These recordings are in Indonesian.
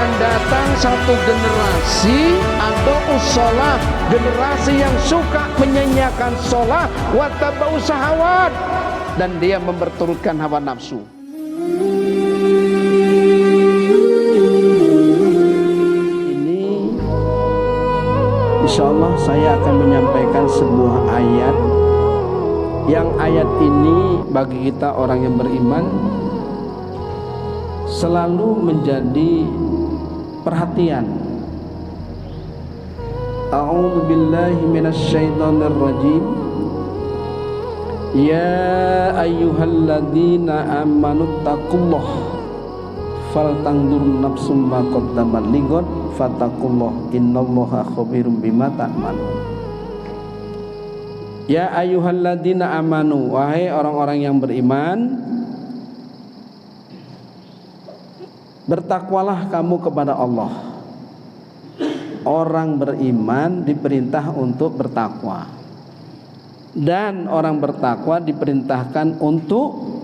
akan datang satu generasi atau usolah, generasi yang suka menyanyiakan sholat, wattaba'u syahawat, dan dia memperturutkan hawa nafsu. Ini insyaallah saya akan menyampaikan sebuah ayat, yang ayat ini bagi kita orang yang beriman selalu menjadi perhatian. A'udzu billahi minasyaitonir rajim. Ya ayyuhalladzina amanu taqullah faltanzur nafsum ma qaddamat lighad fattaqullah innallaha khabirum bima ta'malun. Ya ayyuhalladzina amanu, wahai orang-orang yang beriman, bertakwalah kamu kepada Allah. Orang beriman diperintah untuk bertakwa, dan orang bertakwa diperintahkan untuk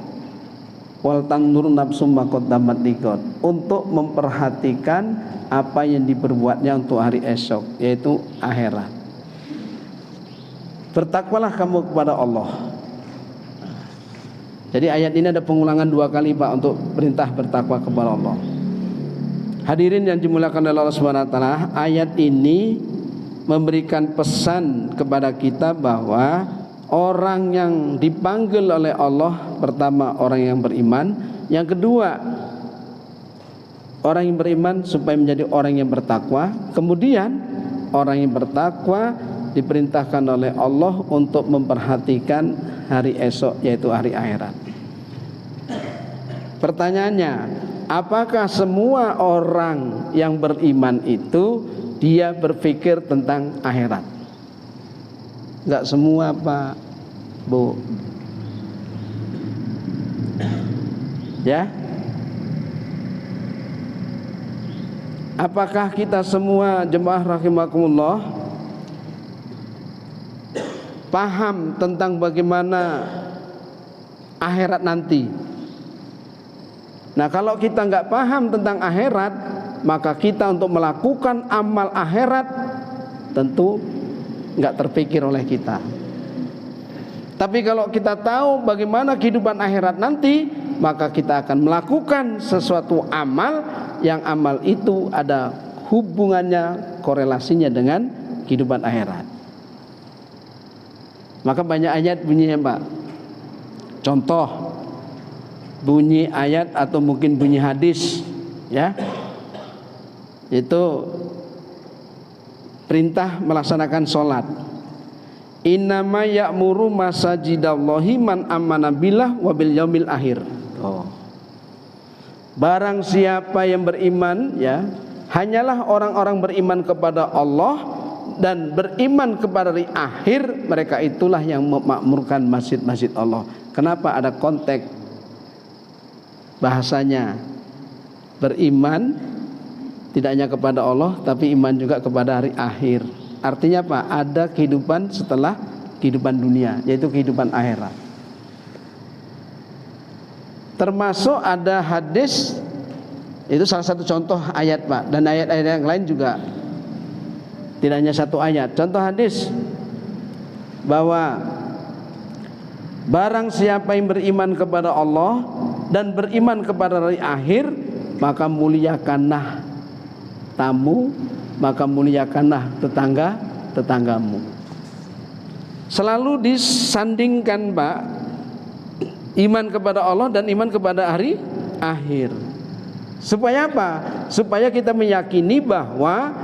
wal tandur nafsum ma qaddamat lighad, untuk memperhatikan apa yang diperbuatnya untuk hari esok, yaitu akhirat. Bertakwalah kamu kepada Allah. Jadi ayat ini ada pengulangan 2 kali Pak untuk perintah bertakwa kepada Allah. Hadirin yang dimuliakan oleh Allah Subhanahu wa taala, ayat ini memberikan pesan kepada kita bahwa orang yang dipanggil oleh Allah, pertama orang yang beriman, yang kedua orang yang beriman supaya menjadi orang yang bertakwa, kemudian orang yang bertakwa diperintahkan oleh Allah untuk memperhatikan hari esok, yaitu hari akhirat. Pertanyaannya, apakah semua orang yang beriman itu dia berpikir tentang akhirat? Enggak semua Pak, Bu. Ya? Apakah kita semua jemaah rahimakumullah paham tentang bagaimana akhirat nanti? Nah, kalau kita nggak paham tentang akhirat, maka kita untuk melakukan amal akhirat tentu nggak terpikir oleh kita. Tapi kalau kita tahu bagaimana kehidupan akhirat nanti, maka kita akan melakukan sesuatu amal yang amal itu ada hubungannya, korelasinya dengan kehidupan akhirat. Maka banyak ayat bunyinya Pak. Contoh bunyi ayat atau mungkin bunyi hadis, ya, itu perintah melaksanakan sholat. Innama ya'muru masajidallahi man amana billah wa bil yaumil akhir. Barang siapa yang beriman, ya, hanyalah orang-orang beriman kepada Allah dan beriman kepada hari akhir, mereka itulah yang memakmurkan masjid-masjid Allah. Kenapa ada konteks bahasanya beriman tidak hanya kepada Allah, tapi iman juga kepada hari akhir. Artinya apa? Ada kehidupan setelah kehidupan dunia, yaitu kehidupan akhirat. Termasuk ada hadis, itu salah satu contoh ayat Pak, dan ayat-ayat yang lain juga tidak hanya satu ayat. Contoh hadis bahwa barang siapa yang beriman kepada Allah dan beriman kepada hari akhir, maka muliakanlah tamu, maka muliakanlah tetanggamu. Selalu disandingkan Pak, iman kepada Allah dan iman kepada hari akhir. Supaya apa? Supaya kita meyakini bahwa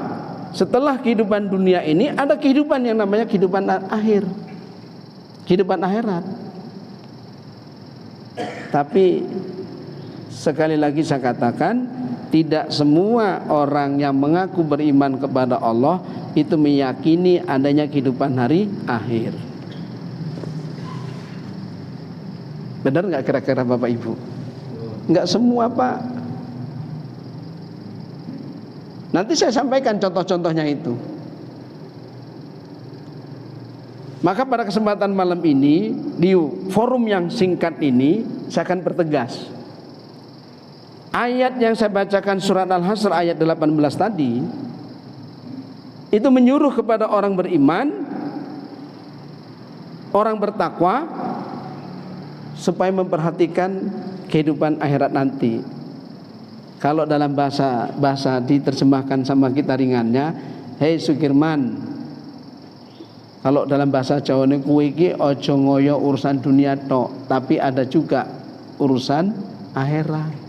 setelah kehidupan dunia ini ada kehidupan yang namanya kehidupan akhir, kehidupan akhirat. Tapi sekali lagi saya katakan, tidak semua orang yang mengaku beriman kepada Allah itu meyakini adanya kehidupan hari akhir. Benar nggak kira-kira Bapak Ibu? Nggak semua Pak. Nanti saya sampaikan contoh-contohnya itu. Maka pada kesempatan malam ini, di forum yang singkat ini, saya akan pertegas. Ayat yang saya bacakan surat Al-Hasr ayat 18 tadi itu menyuruh kepada orang beriman, orang bertakwa supaya memperhatikan kehidupan akhirat nanti. Kalau dalam bahasa diterjemahkan sama kita ringannya, hei Sukirman, kalau dalam bahasa Jawa ini kowe iki aja ngoyo urusan dunia tok, tapi ada juga urusan akhirat.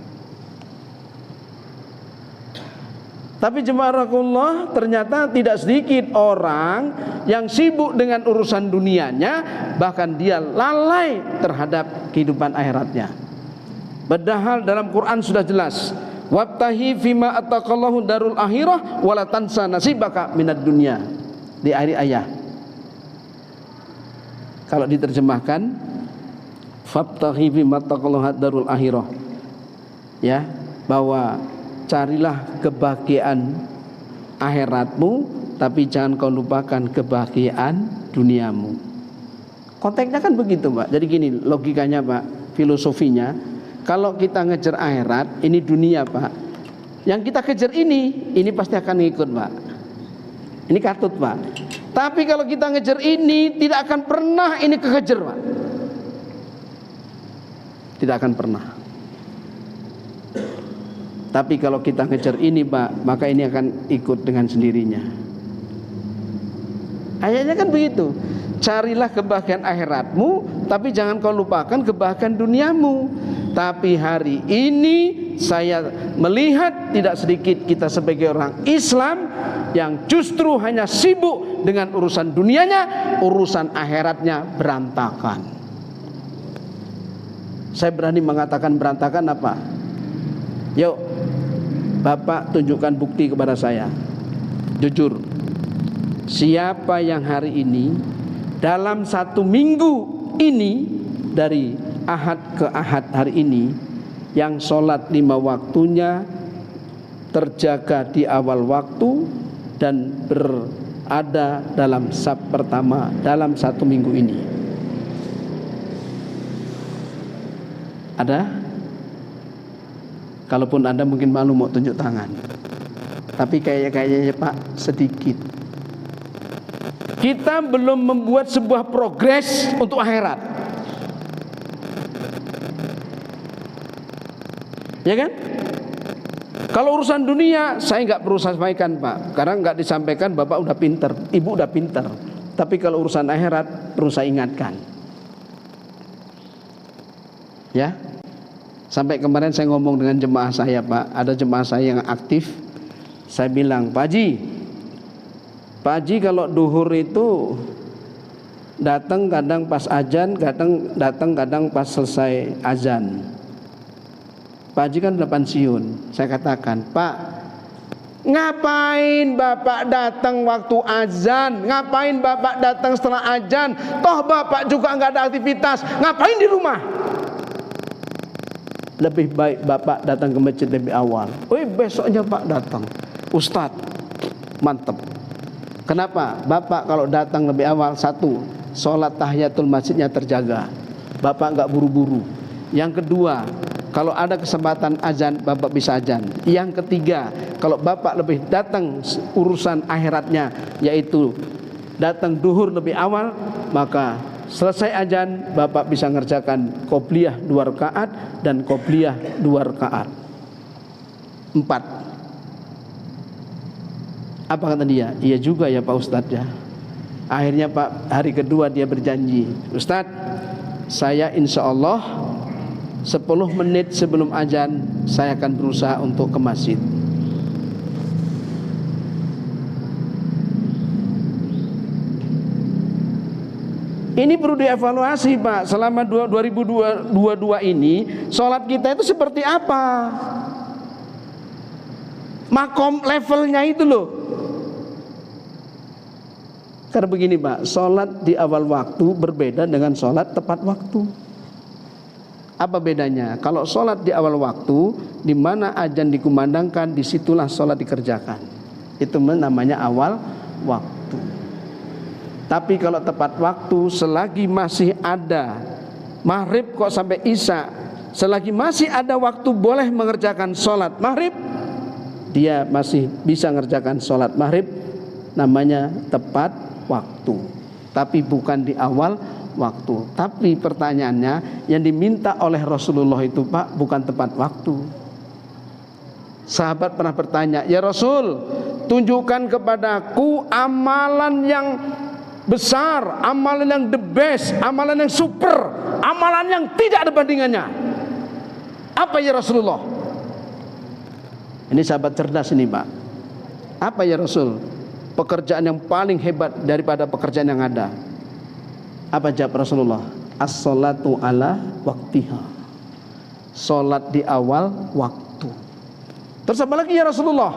Tapi jemaahullah, ternyata tidak sedikit orang yang sibuk dengan urusan dunianya, bahkan dia lalai terhadap kehidupan akhiratnya. Padahal dalam Quran sudah jelas, wabtahi fima ataqallahu darul akhirah wala tansa nasibaka minad dunya, di akhir ayat. Kalau diterjemahkan, wabtahi fima ataqallahu darul akhirah, ya, bahwa carilah kebahagiaan akhiratmu, tapi jangan kau lupakan kebahagiaan duniamu. Konteksnya kan begitu, Pak. Jadi gini logikanya, Pak, filosofinya. Kalau kita ngejar akhirat, ini dunia, Pak. Yang kita kejar ini pasti akan ngikut, Pak. Ini katut, Pak. Tapi kalau kita ngejar ini, tidak akan pernah ini kekejar, Pak. Tidak akan pernah. Tapi kalau kita ngejar ini, Pak, maka ini akan ikut dengan sendirinya. Ayatnya kan begitu. Carilah kebahagiaan akhiratmu, tapi jangan kau lupakan kebahagiaan duniamu. Tapi hari ini saya melihat tidak sedikit kita sebagai orang Islam yang justru hanya sibuk dengan urusan dunianya, urusan akhiratnya berantakan. Saya berani mengatakan berantakan apa? Yuk, Bapak tunjukkan bukti kepada saya. Jujur, siapa yang hari ini dalam 1 minggu ini, dari Ahad ke Ahad hari ini, yang sholat 5 waktunya, terjaga di awal waktu, dan berada dalam saf pertama dalam 1 minggu ini? Ada? Kalaupun Anda mungkin malu mau tunjuk tangan, tapi kayaknya Pak sedikit. Kita belum membuat sebuah progres untuk akhirat, ya kan? Kalau urusan dunia saya nggak perlu sampaikan, Pak, karena nggak disampaikan Bapak udah pinter, Ibu udah pinter. Tapi kalau urusan akhirat perlu saya ingatkan, ya. Sampai kemarin saya ngomong dengan jemaah saya, Pak, ada jemaah saya yang aktif. Saya bilang, Pak Haji kalau duhur itu datang kadang pas azan, kadang pas selesai azan. Pak Haji kan udah pensiun. Saya katakan, Pak, ngapain Bapak datang waktu azan? Ngapain Bapak datang setelah azan? Toh Bapak juga nggak ada aktivitas. Ngapain di rumah? Lebih baik Bapak datang ke masjid lebih awal. Besoknya Pak datang, Ustadz, mantep. Kenapa? Bapak kalau datang lebih awal, 1, sholat tahiyatul masjidnya terjaga, Bapak nggak buru-buru. Yang kedua, kalau ada kesempatan azan, Bapak bisa azan. Yang ketiga, kalau Bapak lebih datang urusan akhiratnya, yaitu datang duhur lebih awal, maka selesai azan Bapak bisa ngerjakan qobliyah 2 rakaat dan qobliyah 2 rakaat. 4. Apa kata dia? Iya juga ya Pak Ustadz ya. Akhirnya Pak, hari kedua dia berjanji, Ustadz, saya insya Allah 10 menit sebelum azan saya akan berusaha untuk ke masjid. Ini perlu dievaluasi, Pak. Selama 2022 ini sholat kita itu seperti apa? Makom levelnya itu loh. Karena begini, Pak, sholat di awal waktu berbeda dengan sholat tepat waktu. Apa bedanya? Kalau sholat di awal waktu, di mana azan dikumandangkan, disitulah sholat dikerjakan. Itu namanya awal waktu. Tapi kalau tepat waktu, selagi masih ada maghrib kok sampai isya, selagi masih ada waktu boleh mengerjakan sholat maghrib, dia masih bisa mengerjakan sholat maghrib, namanya tepat waktu. Tapi bukan di awal waktu. Tapi pertanyaannya, yang diminta oleh Rasulullah itu Pak, bukan tepat waktu. Sahabat pernah bertanya, ya Rasul, tunjukkan kepadaku amalan yang besar, amalan yang the best, amalan yang super, amalan yang tidak ada bandingannya. Apa ya Rasulullah? Ini sahabat cerdas ini Pak. Apa ya Rasul? Pekerjaan yang paling hebat daripada pekerjaan yang ada. Apa jawab Rasulullah? As-salatu ala waktiha. Salat di awal waktu. Terus apa lagi ya Rasulullah?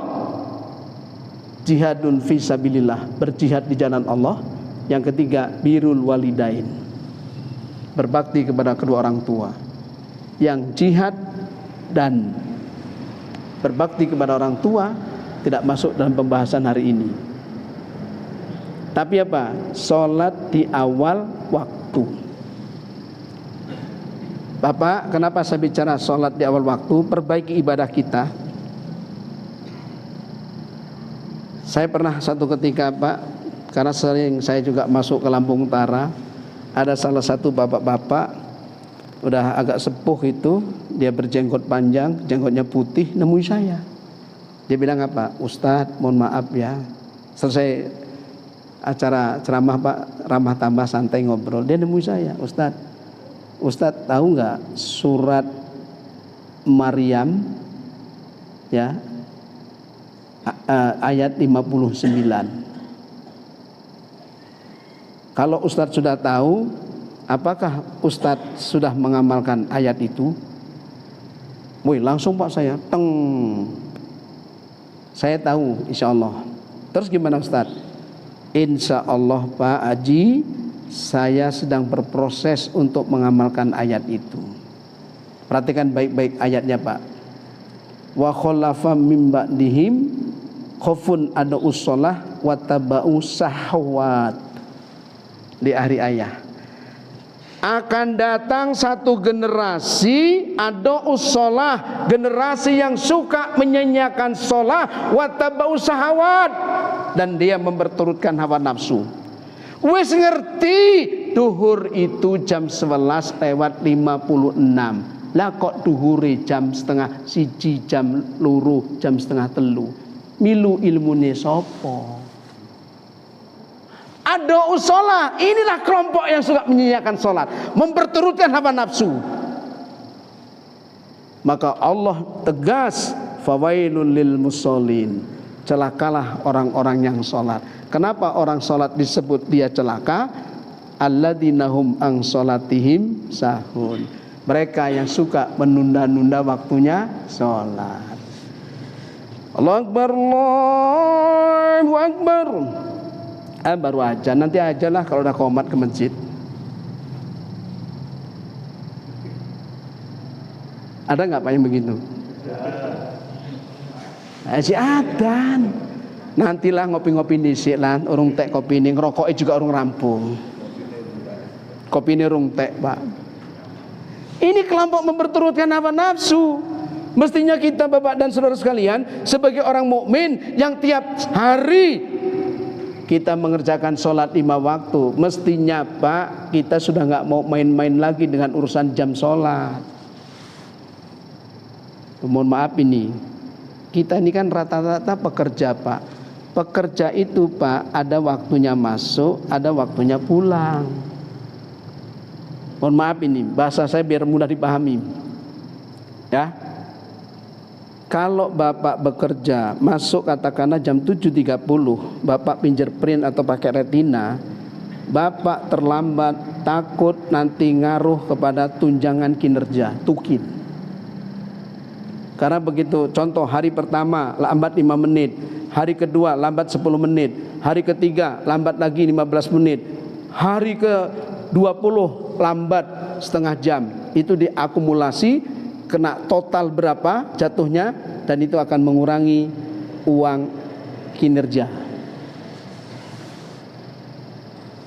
Jihadun fi sabilillah, berjihad di jalan Allah. Yang ketiga, birrul walidain, berbakti kepada kedua orang tua. Yang jihad dan berbakti kepada orang tua tidak masuk dalam pembahasan hari ini. Tapi apa? Salat di awal waktu. Bapak, kenapa saya bicara salat di awal waktu? Perbaiki ibadah kita. Saya pernah satu ketika Pak, karena sering saya juga masuk ke Lampung Utara, ada salah satu bapak-bapak udah agak sepuh itu, dia berjenggot panjang, jenggotnya putih, nemui saya. Dia bilang apa? Ustadz, mohon maaf ya, selesai acara ceramah Pak, ramah tambah santai ngobrol, dia nemui saya, Ustadz tahu nggak surat Maryam ya, ayat 59. Kalau Ustadz sudah tahu, apakah Ustadz sudah mengamalkan ayat itu? Woi, langsung Pak saya, saya tahu insya Allah. Terus gimana Ustadz? Insya Allah Pak Haji, saya sedang berproses untuk mengamalkan ayat itu. Perhatikan baik-baik ayatnya Pak. Wa khalafa mim ba'dihim khofun ada'us shalah wa taba'u sahwat. Di akhir ayat, akan datang satu generasi ada'us shalah, generasi yang suka menyanyiakan shalah, wa taba'u sahwat, dan dia memperturutkan hawa nafsu. Wis ngerti duhur itu jam 11 lewat 56. Lah kok duhure jam setengah siji, jam luru, jam setengah telu. Milu ilmune sapa? Ada usolah, inilah kelompok yang suka menyanyiakan sholat, memperturutkan hawa nafsu. Maka Allah tegas, fawailul lil musallin, celakalah orang-orang yang sholat. Kenapa orang sholat disebut dia celaka? Alladzina hum an sholatihim sahun, mereka yang suka menunda-nunda waktunya sholat. Allahu Akbar, Allahu Akbar. Baru aja, nanti aja lah kalau udah qomat ke masjid. Ada nggak Pak yang begitu? Si adan. Nantilah ngopi-ngopi dhisik lan, urung tek kopi ini, ngerokoknya juga urung rampung. Kopi ini urung tek Pak. Ini kelompok memperturutkan hawa nafsu. Mestinya kita Bapak dan saudara sekalian, sebagai orang mukmin yang tiap hari kita mengerjakan sholat 5 waktu, mestinya Pak, kita sudah nggak mau main-main lagi dengan urusan jam sholat. Mohon maaf ini, kita ini kan rata-rata pekerja Pak. Pekerja itu Pak, ada waktunya masuk, ada waktunya pulang. Mohon maaf ini, bahasa saya biar mudah dipahami. Ya, kalau Bapak bekerja masuk katakanlah jam 7.30, Bapak fingerprint atau pakai retina, Bapak terlambat, takut nanti ngaruh kepada tunjangan kinerja, tukin. Karena begitu, contoh hari pertama lambat 5 menit, hari kedua lambat 10 menit, hari ketiga lambat lagi 15 menit, hari ke-20 lambat setengah jam. Itu diakumulasi, kena total berapa jatuhnya, dan itu akan mengurangi uang kinerja.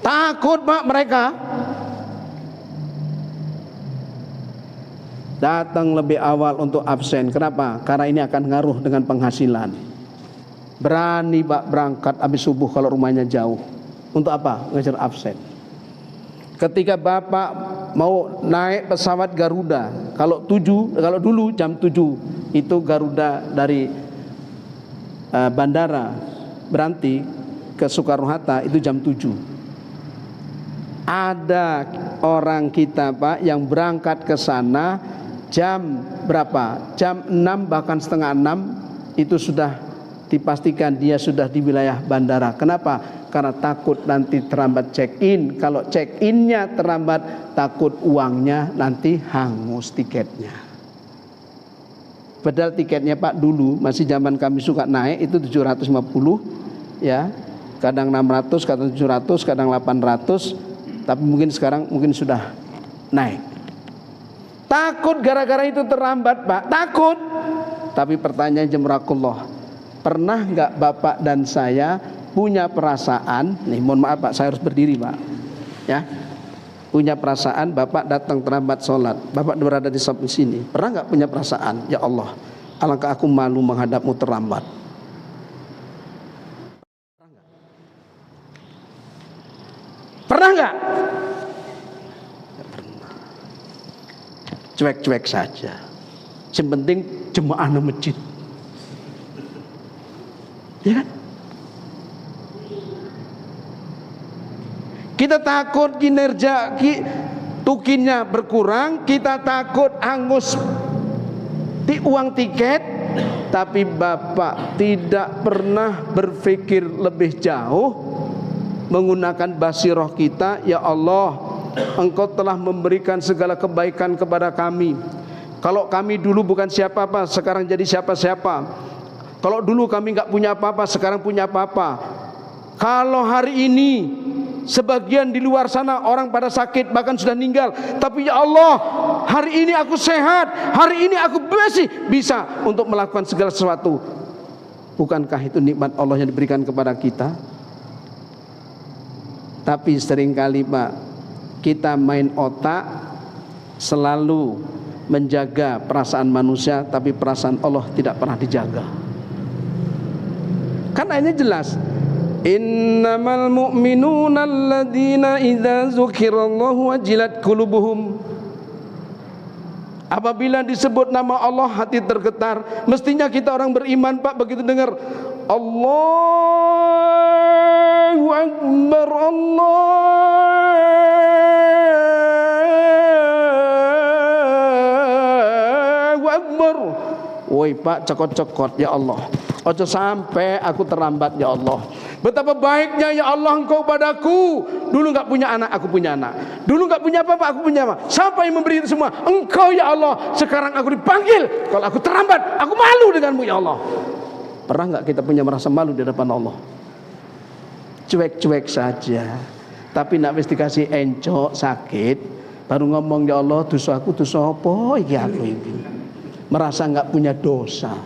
Takut Pak mereka. datang lebih awal untuk absen. Kenapa? Karena ini akan ngaruh dengan penghasilan. Berani Pak berangkat habis subuh kalau rumahnya jauh. Untuk apa? Ngejar absen. Ketika Bapak mau naik pesawat Garuda, kalau dulu jam 7 itu Garuda dari bandara Beranti ke Soekarno-Hatta itu jam 7. Ada orang kita Pak yang berangkat ke sana jam berapa? Jam 6 bahkan setengah 6 itu sudah dipastikan dia sudah di wilayah bandara. Kenapa? Karena takut nanti terlambat check-in. Kalau check-innya terlambat, takut uangnya nanti hangus tiketnya. Padahal tiketnya Pak dulu masih zaman kami suka naik itu 750 ya. Kadang 600, kadang 700, kadang 800. Tapi mungkin sekarang mungkin sudah naik. Takut gara-gara itu terlambat Pak. Takut. Tapi pertanyaan jemrakullah, pernah nggak Bapak dan saya punya perasaan, nih mohon maaf Pak, saya harus berdiri Pak, ya, punya perasaan Bapak datang terlambat sholat, Bapak berada di samping sini, pernah nggak punya perasaan, ya Allah, alangkah aku malu menghadapmu terlambat? Pernah nggak? Ya, pernah. Cuek-cuek saja. Yang penting jemaah di masjid. Ya kan? Kita takut kinerja tukinnya berkurang, kita takut hangus di uang tiket, tapi Bapak tidak pernah berpikir lebih jauh menggunakan basiroh kita. Ya Allah, Engkau telah memberikan segala kebaikan kepada kami. Kalau kami dulu bukan siapa-apa, sekarang jadi siapa-siapa. Kalau dulu kami nggak punya apa-apa, sekarang punya apa-apa. Kalau hari ini sebagian di luar sana orang pada sakit bahkan sudah meninggal, tapi ya Allah, hari ini aku sehat, hari ini aku bisa untuk melakukan segala sesuatu. Bukankah itu nikmat Allah yang diberikan kepada kita? Tapi seringkali Pak, kita main otak, selalu menjaga perasaan manusia, tapi perasaan Allah tidak pernah dijaga. Karena ini jelas, innamal mu'minuna alladzina idza dzukirallahu wajilat qulubuhum. Apabila disebut nama Allah hati tergetar. Mestinya kita orang beriman Pak, begitu dengar Allahu Akbar, Allahu Akbar. Woi Pak, cekot-cekot ya Allah, ojo sampai aku terlambat ya Allah. Betapa baiknya ya Allah Engkau padaku. Dulu nggak punya anak, aku punya anak. Dulu nggak punya apa-apa, aku punya apa. Siapa yang memberi itu semua? Engkau ya Allah. Sekarang aku dipanggil. Kalau aku terlambat, aku malu denganmu ya Allah. Pernah nggak kita punya merasa malu di depan Allah? Cuek-cuek saja. Tapi nak wis dikasih encok sakit, baru ngomong ya Allah, dosa aku dosa apa iki aku iki. Merasa nggak punya dosa.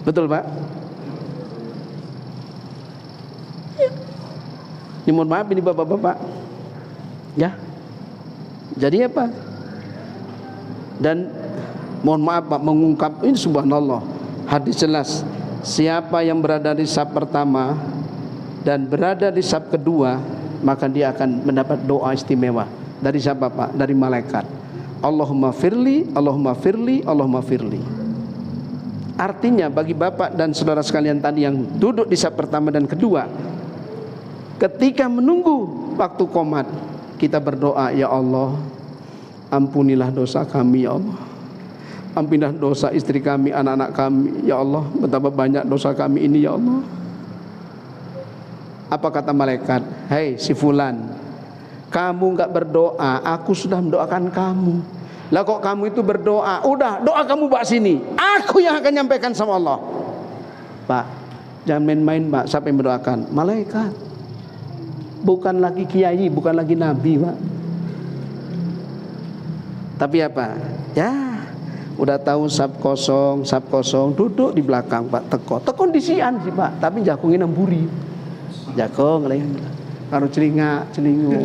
Betul Pak? Ini mohon maaf ini bapak-bapak, ya. Jadi apa? Dan mohon maaf Pak, mengungkap ini subhanallah, hadis jelas, siapa yang berada di saf pertama dan berada di saf kedua, maka dia akan mendapat doa istimewa. Dari siapa Pak? Dari malaikat. Allahumma firli, Allahumma firli, Allahumma firli. Artinya bagi bapak dan saudara sekalian tadi yang duduk di saf pertama dan kedua, ketika menunggu waktu qomat, kita berdoa, ya Allah, ampunilah dosa kami ya Allah. Ampunilah dosa istri kami, anak-anak kami ya Allah. Betapa banyak dosa kami ini ya Allah. Apa kata malaikat? Hei si fulan, kamu enggak berdoa, aku sudah mendoakan kamu. Lah kok kamu itu berdoa? Udah, doa kamu bak sini, aku yang akan nyampaikan sama Allah. Pak, jangan main-main Pak. Siapa yang mendoakan? Malaikat. Bukan lagi kiai, bukan lagi nabi Pak. Tapi apa? Ya, udah tahu sab kosong, duduk di belakang Pak, teko disian sih Pak, tapi jakungin nemburi. Jakung lain karo celinga, celingu.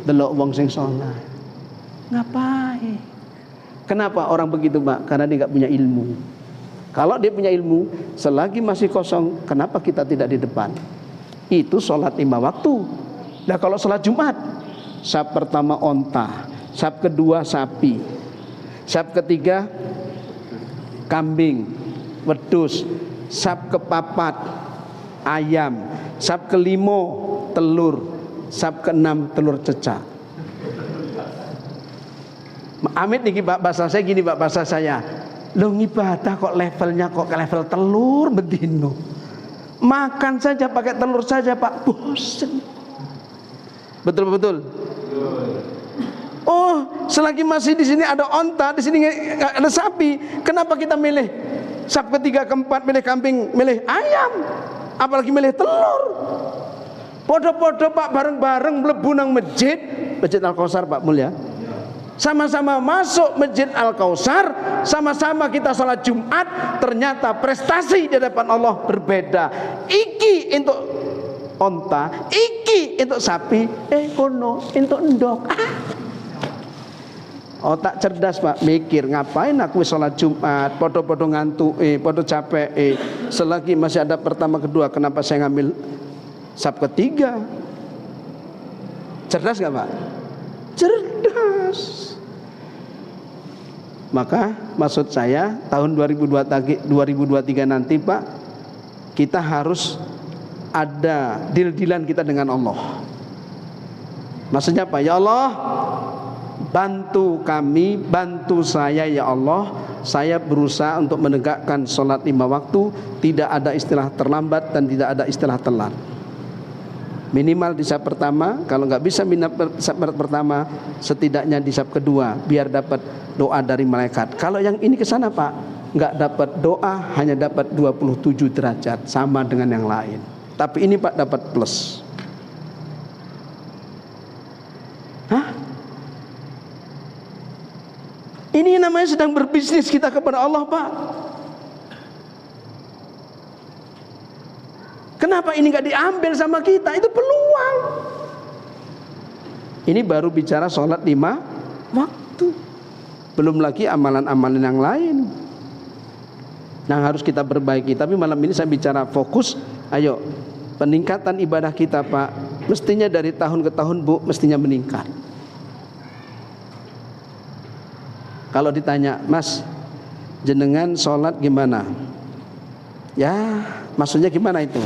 Delok wong sing salat. Ngapain? baik. Kenapa orang begitu Pak? Karena dia nggak punya ilmu. Kalau dia punya ilmu, selagi masih kosong, kenapa kita tidak di depan? Itu sholat 5 waktu. Nah kalau sholat Jumat, saf pertama onta, saf kedua sapi, saf ketiga kambing, wedus, saf kepapat ayam, saf kelimo telur, saf keenam telur cecak. Amit nih Pak, bahasa saya gini Pak, bahasa saya. Lo ngibadah kok levelnya kok ke level telur bedino. Makan saja pakai telur saja Pak, bosen. Betul. Oh, selagi masih di sini ada onta, di sini ada sapi, kenapa kita milih saf ketiga keempat milih kambing, milih ayam, apalagi milih telur? Podo-podo Pak, bareng-bareng mlebu nang masjid Al-Kausar Pak Mulya. Sama-sama masuk Masjid Al-Kausar, sama-sama kita sholat Jumat, ternyata prestasi di hadapan Allah berbeda. Iki untuk onta, iki untuk sapi, kono untuk endok. Otak cerdas Pak, mikir ngapain aku sholat Jumat, podo-podo ngantuk, podo capek, selagi masih ada pertama kedua, kenapa saya ngambil saf ketiga? Cerdas gak Pak? Cerdas. Maka maksud saya tahun 2023 nanti Pak, kita harus ada deal-dealan kita dengan Allah. Maksudnya apa? Ya Allah, bantu kami, bantu saya ya Allah. Saya berusaha untuk menegakkan sholat 5 waktu, tidak ada istilah terlambat dan tidak ada istilah telat. Minimal di saf pertama, kalau nggak bisa saf pertama, setidaknya di saf kedua, biar dapat doa dari malaikat. Kalau yang ini ke sana Pak, nggak dapat doa, hanya dapat 27 derajat, sama dengan yang lain. Tapi ini Pak dapat plus. Hah? Ini namanya sedang berbisnis kita kepada Allah Pak. Kenapa ini nggak diambil sama kita? Itu peluang. Ini baru bicara sholat 5 waktu. Belum lagi amalan-amalan yang lain yang harus kita perbaiki. Tapi malam ini saya bicara fokus. Ayo, peningkatan ibadah kita Pak, mestinya dari tahun ke tahun Bu, mestinya meningkat. Kalau ditanya, Mas, jenengan sholat gimana? Ya, maksudnya gimana itu?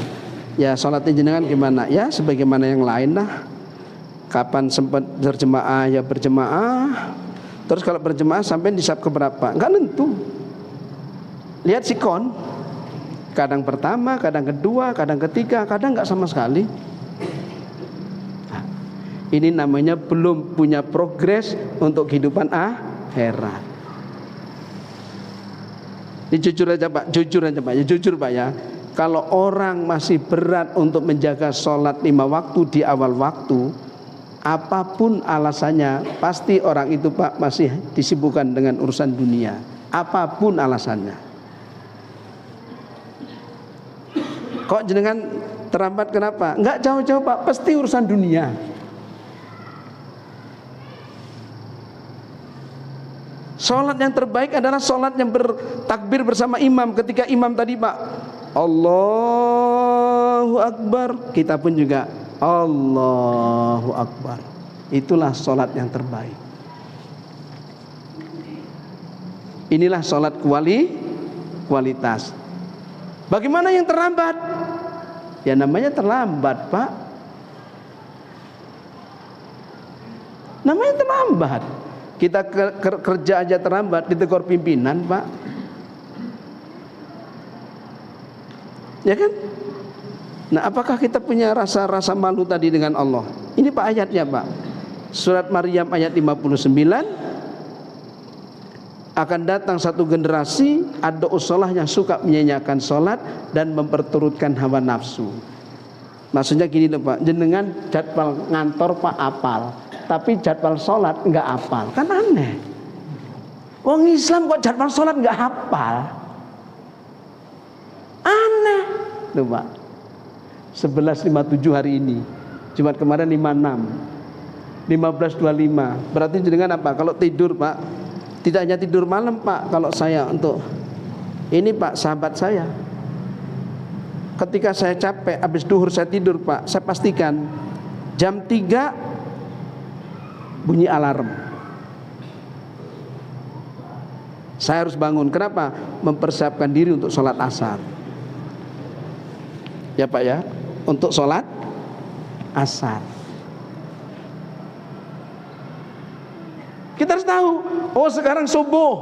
Ya sholatnya jenengan gimana? Ya sebagaimana yang lain lah. Kapan sempat berjemaah ya berjemaah. Terus kalau berjemaah sampai di saf keberapa? Enggak nentu. Lihat sikon. Kadang pertama, kadang kedua, kadang ketiga, kadang enggak sama sekali. Nah, ini namanya belum punya progres untuk kehidupan akhirat. Ini jujur aja Pak, jujur Pak ya. Kalau orang masih berat untuk menjaga sholat 5 waktu di awal waktu, apapun alasannya, pasti orang itu Pak masih disibukkan dengan urusan dunia. Apapun alasannya. Kok jenengan terlambat kenapa? Enggak jauh-jauh Pak, pasti urusan dunia. Sholat yang terbaik adalah sholat yang bertakbir bersama imam. Ketika imam tadi Pak Allahu Akbar, kita pun juga Allahu Akbar. Itulah sholat yang terbaik. Inilah sholat kualitas. Bagaimana yang terlambat? Ya namanya terlambat Pak. Namanya terlambat. Kita kerja aja terlambat, ditegur pimpinan Pak. Ya kan? Nah apakah kita punya rasa malu tadi dengan Allah? Ini Pak ayatnya Pak. Surat Maryam ayat 59. Akan datang satu generasi ada usolah yang suka menyanyiakan sholat dan memperturutkan hawa nafsu. Maksudnya gini loh Pak, jenengan jadwal ngantor Pak apal, tapi jadwal sholat enggak hafal, kan aneh. Wong Islam kok jadwal sholat enggak hafal? Aneh. Tuh Pak, 11.57 hari ini, Jumat kemarin 56. 15.25. Berarti dengan apa? Kalau tidur Pak, tidak hanya tidur malam Pak. Kalau saya untuk ini Pak, sahabat saya, ketika saya capek habis duhur saya tidur Pak, saya pastikan jam 3 bunyi alarm. Saya harus bangun. Kenapa? Mempersiapkan diri untuk sholat asar. Ya Pak ya, untuk sholat asar. Kita harus tahu, oh sekarang subuh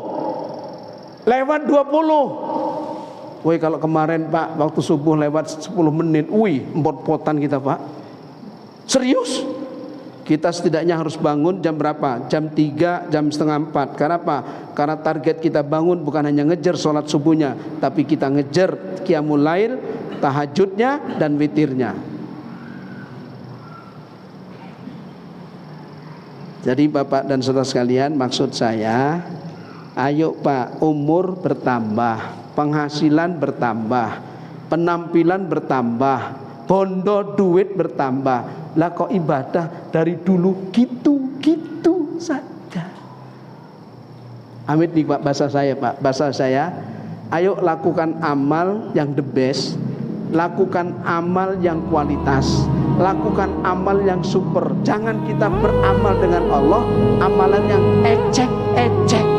lewat 20. Woi kalau kemarin Pak waktu subuh lewat 10 menit, wih empot-potan kita Pak. Serius? Kita setidaknya harus bangun jam berapa? Jam 3, jam setengah 4. Karena apa? Karena target kita bangun bukan hanya ngejar sholat subuhnya, tapi kita ngejar qiyamul lail, tahajudnya dan witirnya. Jadi Bapak dan saudara sekalian, maksud saya, ayo Pak, umur bertambah, penghasilan bertambah, penampilan bertambah, bondo duit bertambah. Lah kok ibadah dari dulu gitu-gitu saja. Amit nih Pak, bahasa saya Pak, bahasa saya, ayo lakukan amal yang the best, lakukan amal yang kualitas, lakukan amal yang super. Jangan kita beramal dengan Allah amalan yang ecek-ecek.